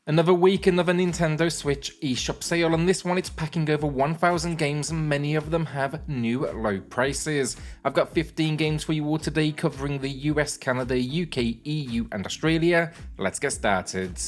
Another week, another Nintendo Switch eShop sale, and this one it's packing over 1,000 games and many of them have new low prices. I've got 15 games for you all today covering the US, Canada, UK, EU and Australia. Let's get started.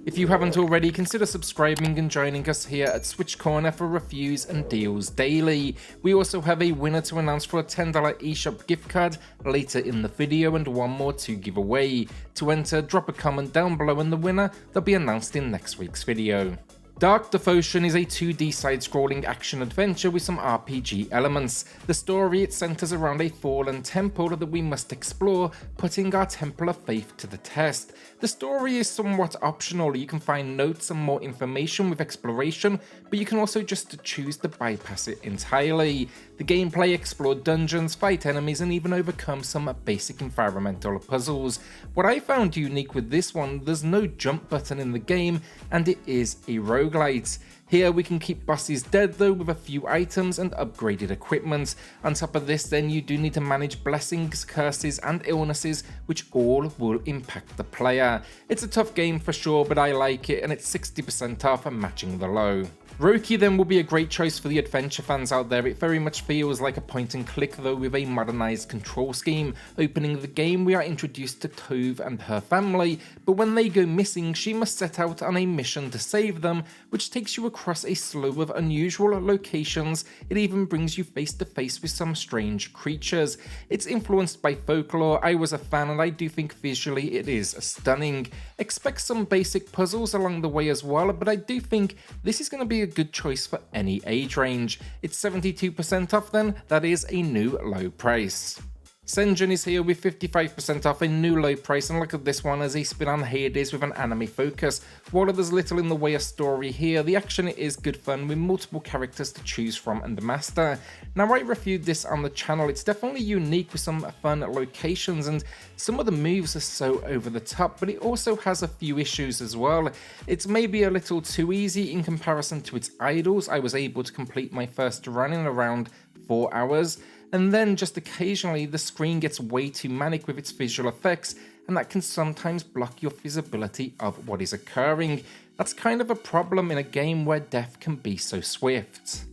If you haven't already, consider subscribing and joining us here at SwitchCorner for reviews and deals daily. We also have a winner to announce for a $10 eShop gift card later in the video and one more to give away. To enter, drop a comment down below and the winner will be announced in next week's video. Dark Devotion is a 2D side-scrolling action-adventure with some RPG elements. The story, it centers around a fallen temple that we must explore, putting our Temple of Faith to the test. The story is somewhat optional. You can find notes and more information with exploration, but you can also just choose to bypass it entirely. The gameplay explore dungeons, fight enemies, and even overcome some basic environmental puzzles. What I found unique with this one, there's no jump button in the game, and it is a roguelite. Here we can keep bosses dead though with a few items and upgraded equipment. On top of this then you do need to manage blessings, curses and illnesses which all will impact the player. It's a tough game for sure, but I like it and it's 60% off and matching the low. Roki then will be a great choice for the adventure fans out there. It very much feels like a point and click though with a modernized control scheme. Opening the game we are introduced to Tove and her family, but when they go missing she must set out on a mission to save them, which takes you across a slew of unusual locations. It even brings you face to face with some strange creatures. It's influenced by folklore. I was a fan and I do think visually it is stunning. Expect some basic puzzles along the way as well, but I do think this is going to be a good choice for any age range. It's 72% off then, that is a new low price. Zengeon is here with 55% off, a new low price, and look at this one as a spin on Hades with an anime focus. While there's little in the way of story here, the action is good fun with multiple characters to choose from and master. Now I reviewed this on the channel, it's definitely unique with some fun locations and some of the moves are so over the top, but it also has a few issues as well. It's maybe a little too easy in comparison to its idols. I was able to complete my first run in around 4 hours. And then just occasionally the screen gets way too manic with its visual effects, and that can sometimes block your visibility of what is occurring. That's kind of a problem in a game where death can be so swift.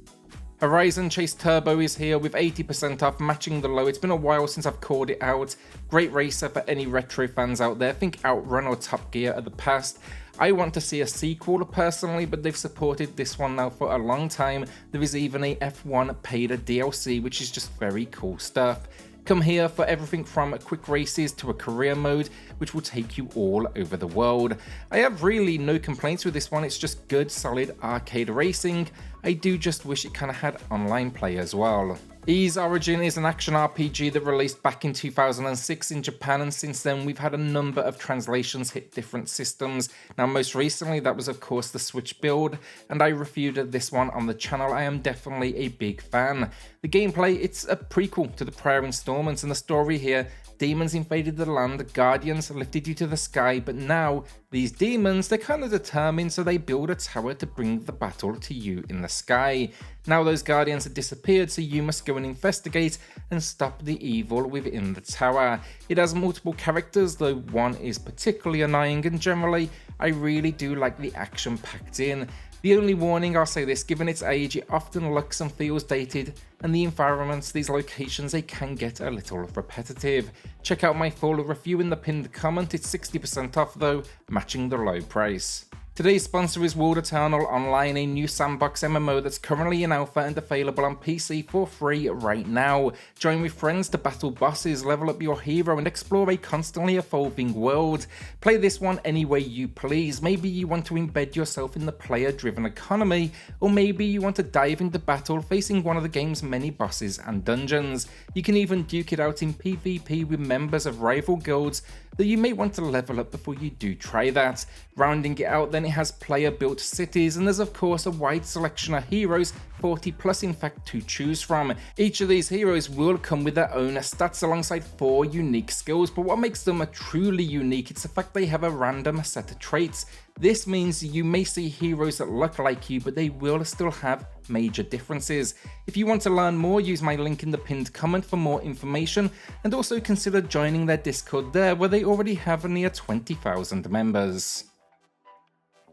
Horizon Chase Turbo is here with 80% off, matching the low. It's been a while since I've called it out. Great racer for any retro fans out there. Think Outrun or Top Gear are the past. I want to see a sequel personally, but they've supported this one now for a long time. There is even a F1 paid DLC, which is just very cool stuff. Come here for everything from quick races to a career mode, which will take you all over the world. I have really no complaints with this one, it's just good, solid arcade racing. I do just wish it kind of had online play as well. Ys Origin is an action RPG that released back in 2006 in Japan, and since then we've had a number of translations hit different systems. Now most recently that was of course the Switch build, and I reviewed this one on the channel. I am definitely a big fan. The gameplay, it's a prequel to the prior installments, and the story here, demons invaded the land, guardians lifted you to the sky, but now these demons, they're kind of determined, so they build a tower to bring the battle to you in the sky. Now those guardians have disappeared, so you must go and investigate and stop the evil within the tower. It has multiple characters, though one is particularly annoying, and generally I really do like the action packed in. The only warning, I'll say this, given its age, it often looks and feels dated, and the environments, these locations, they can get a little repetitive. Check out my full review in the pinned comment, it's 60% off though, matching the low price. Today's sponsor is World Eternal Online, a new sandbox MMO that's currently in alpha and available on PC for free right now. Join with friends to battle bosses, level up your hero and explore a constantly evolving world. Play this one any way you please. Maybe you want to embed yourself in the player-driven economy, or maybe you want to dive into battle facing one of the game's many bosses and dungeons. You can even duke it out in PvP with members of rival guilds that you may want to level up before you do try that. Rounding it out then, it has player-built cities, and there's of course a wide selection of heroes 40 plus in fact to choose from. Each of these heroes will come with their own stats alongside 4 unique skills, but what makes them truly unique is the fact they have a random set of traits. This means you may see heroes that look like you, but they will still have major differences. If you want to learn more, use my link in the pinned comment for more information, and also consider joining their Discord there, where they already have near 20,000 members.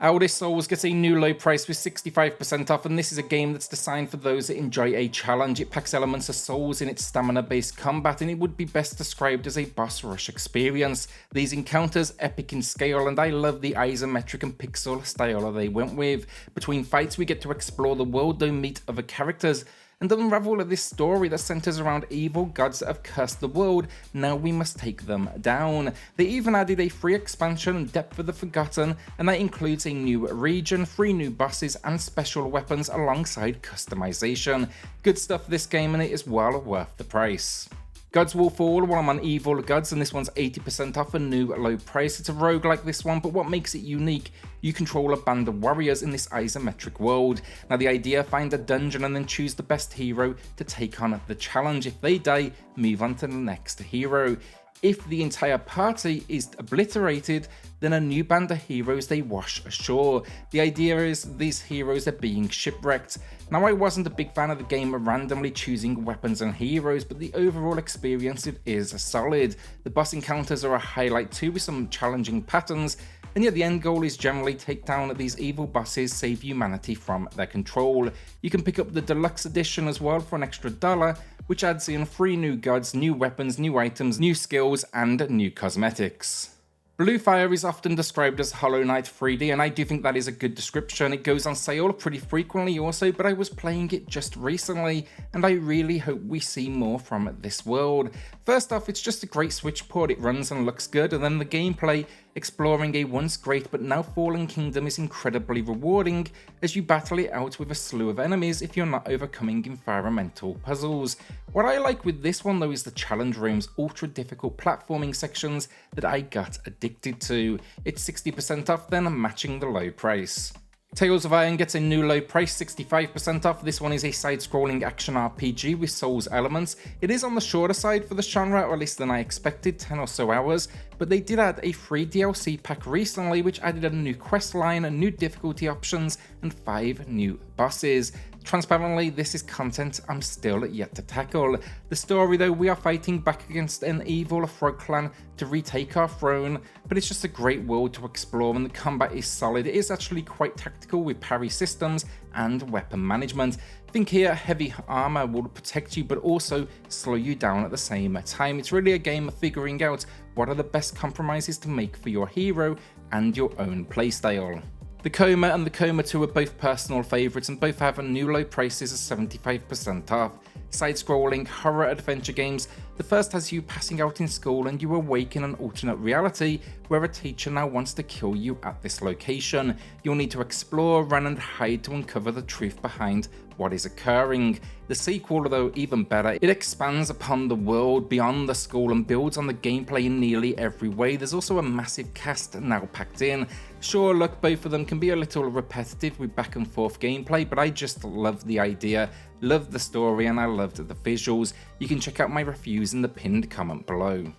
Eldest Souls gets a new low price with 65% off, and this is a game that's designed for those that enjoy a challenge. It packs elements of Souls in its stamina-based combat, and it would be best described as a boss rush experience. These encounters epic in scale, and I love the isometric and pixel style they went with. Between fights we get to explore the world, though meet other characters, and unravel this story that centers around evil gods that have cursed the world. Now we must take them down. They even added a free expansion, Depth of the Forgotten, and that includes a new region, 3 new bosses, and special weapons alongside customization. Good stuff this game, and it is well worth the price. Gods will fall while I'm on Evil Gods, and this one's 80% off a new low price. It's a rogue like this one, but what makes it unique? You control a band of warriors in this isometric world. Now the idea, find a dungeon and then choose the best hero to take on the challenge. If they die, move on to the next hero. If the entire party is obliterated, then a new band of heroes they wash ashore. The idea is these heroes are being shipwrecked. Now I wasn't a big fan of the game randomly choosing weapons and heroes, but the overall experience it is solid. The boss encounters are a highlight too, with some challenging patterns, and yet the end goal is generally take down these evil bosses, save humanity from their control. You can pick up the deluxe edition as well for an extra $1, which adds in 3 new gods, new weapons, new items, new skills, and new cosmetics. Blue Fire is often described as Hollow Knight 3D, and I do think that is a good description. It goes on sale pretty frequently also, but I was playing it just recently, and I really hope we see more from this world. First off, it's just a great Switch port, it runs and looks good, and then the gameplay, exploring a once great but now fallen kingdom, is incredibly rewarding as you battle it out with a slew of enemies if you're not overcoming environmental puzzles. What I like with this one though is the challenge rooms, ultra difficult platforming sections that I got addicted to. It's 60% off then, matching the low price. Tales of Iron gets a new low price, 65% off. This one is a side-scrolling action RPG with Souls elements. It is on the shorter side for the genre, or at least than I expected, 10 or so hours, but they did add a free DLC pack recently which added a new quest line, new difficulty options, and 5 new bosses. Transparently, this is content I'm still yet to tackle. The story though, we are fighting back against an evil frog clan to retake our throne, but it's just a great world to explore, and the combat is solid. It is actually quite tactical with parry systems and weapon management. Think here, heavy armor will protect you but also slow you down at the same time. It's really a game of figuring out what are the best compromises to make for your hero and your own playstyle. The Coma and the Coma 2 are both personal favourites, and both have a new low prices of 75% off. Side-scrolling horror adventure games. The first has you passing out in school and you awake in an alternate reality where a teacher now wants to kill you at this location. You'll need to explore, run and hide to uncover the truth behind what is occurring. The sequel, though, even better. It expands upon the world beyond the school and builds on the gameplay in nearly every way. There's also a massive cast now packed in. Sure, look, both of them can be a little repetitive with back and forth gameplay, but I just love the idea, loved the story, and I loved the visuals. You can check out my reviews in the pinned comment below.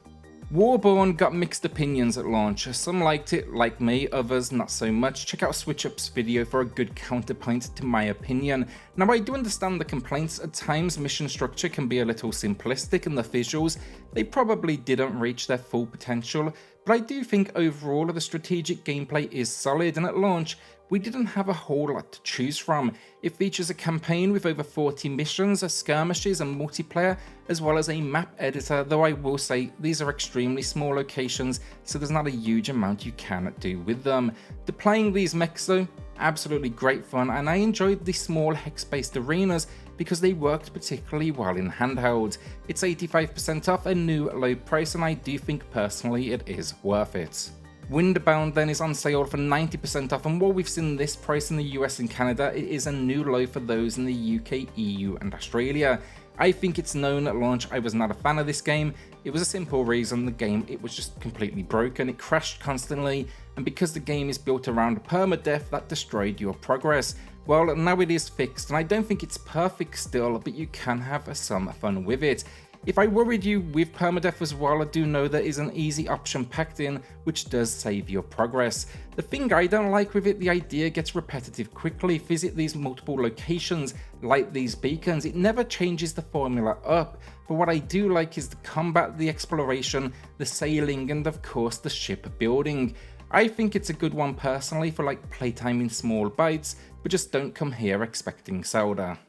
Warborn got mixed opinions at launch. Some liked it, like me, others not so much. Check out SwitchUp's video for a good counterpoint to my opinion. Now I do understand the complaints. At times mission structure can be a little simplistic, and the visuals, they probably didn't reach their full potential, but I do think overall the strategic gameplay is solid, and at launch we didn't have a whole lot to choose from. It features a campaign with over 40 missions, skirmishes and multiplayer, as well as a map editor, though I will say these are extremely small locations, so there's not a huge amount you can do with them. Deploying these mechs though, absolutely great fun, and I enjoyed the small hex-based arenas because they worked particularly well in handheld. It's 85% off, a new low price, and I do think personally it is worth it. Windbound then is on sale for 90% off, and while we've seen this price in the US and Canada, it is a new low for those in the UK, EU and Australia. I think it's known at launch I was not a fan of this game. It was a simple reason: the game, it was just completely broken, it crashed constantly, and because the game is built around permadeath that destroyed your progress. Well, now it is fixed, and I don't think it's perfect still, but you can have some fun with it. If I worried you with permadeath as well, I do know there is an easy option packed in which does save your progress. The thing I don't like with it, the idea gets repetitive quickly. Visit these multiple locations, light these beacons, it never changes the formula up. But what I do like is the combat, the exploration, the sailing, and of course the ship building. I think it's a good one personally for like playtime in small bites, but just don't come here expecting Zelda.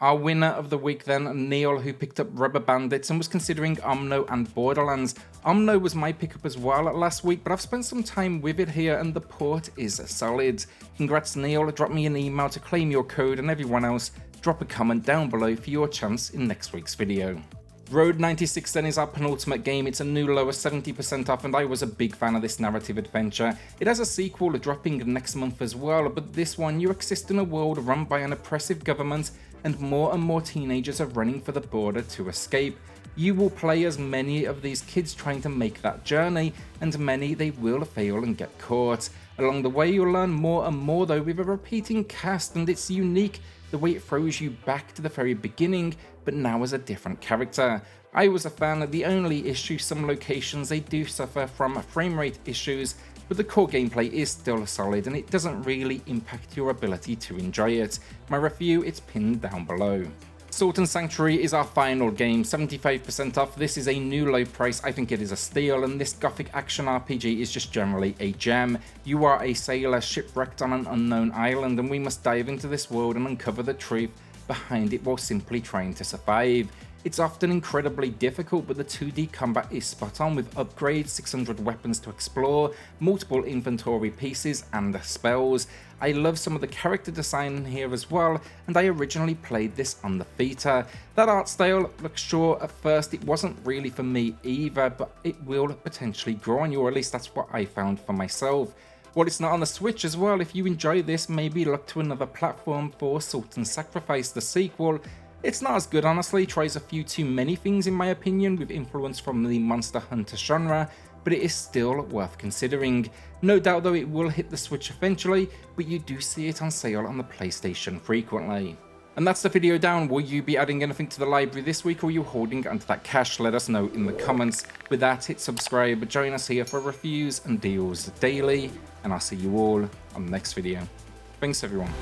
Our winner of the week then, Neil, who picked up Rubber Bandits and was considering Omno and Borderlands. Omno was my pickup as well last week, but I've spent some time with it here and the port is solid. Congrats Neil, drop me an email to claim your code, and everyone else, drop a comment down below for your chance in next week's video. Road 96 then is our penultimate game. It's a new lower 70% off, and I was a big fan of this narrative adventure. It has a sequel dropping next month as well, but this one you exist in a world run by an oppressive government and more teenagers are running for the border to escape. You will play as many of these kids trying to make that journey, and many they will fail and get caught. Along the way you'll learn more and more though, with a repeating cast, and it's unique the way it throws you back to the very beginning, but now as a different character. I was a fan of the only issue, some locations they do suffer from frame rate issues, but the core gameplay is still solid and it doesn't really impact your ability to enjoy it. My review is pinned down below. Salt and Sanctuary is our final game, 75% off. This is a new low price, I think it is a steal, and this gothic action RPG is just generally a gem. You are a sailor shipwrecked on an unknown island, and we must dive into this world and uncover the truth behind it while simply trying to survive. It's often incredibly difficult, but the 2D combat is spot on with upgrades, 600 weapons to explore, multiple inventory pieces and spells. I love some of the character design here as well, and I originally played this on the Vita. That art style, look, sure, at first it wasn't really for me either, but it will potentially grow on you, or at least that's what I found for myself. Well, it's not on the Switch as well. If you enjoy this, maybe look to another platform for Salt and Sacrifice, the sequel. It's not as good honestly, tries a few too many things in my opinion with influence from the Monster Hunter genre, but it is still worth considering. No doubt though it will hit the Switch eventually, but you do see it on sale on the PlayStation frequently. And that's the video down. Will you be adding anything to the library this week, or are you holding onto that cash? Let us know in the comments. With that, hit subscribe, join us here for reviews and deals daily, and I'll see you all on the next video. Thanks everyone.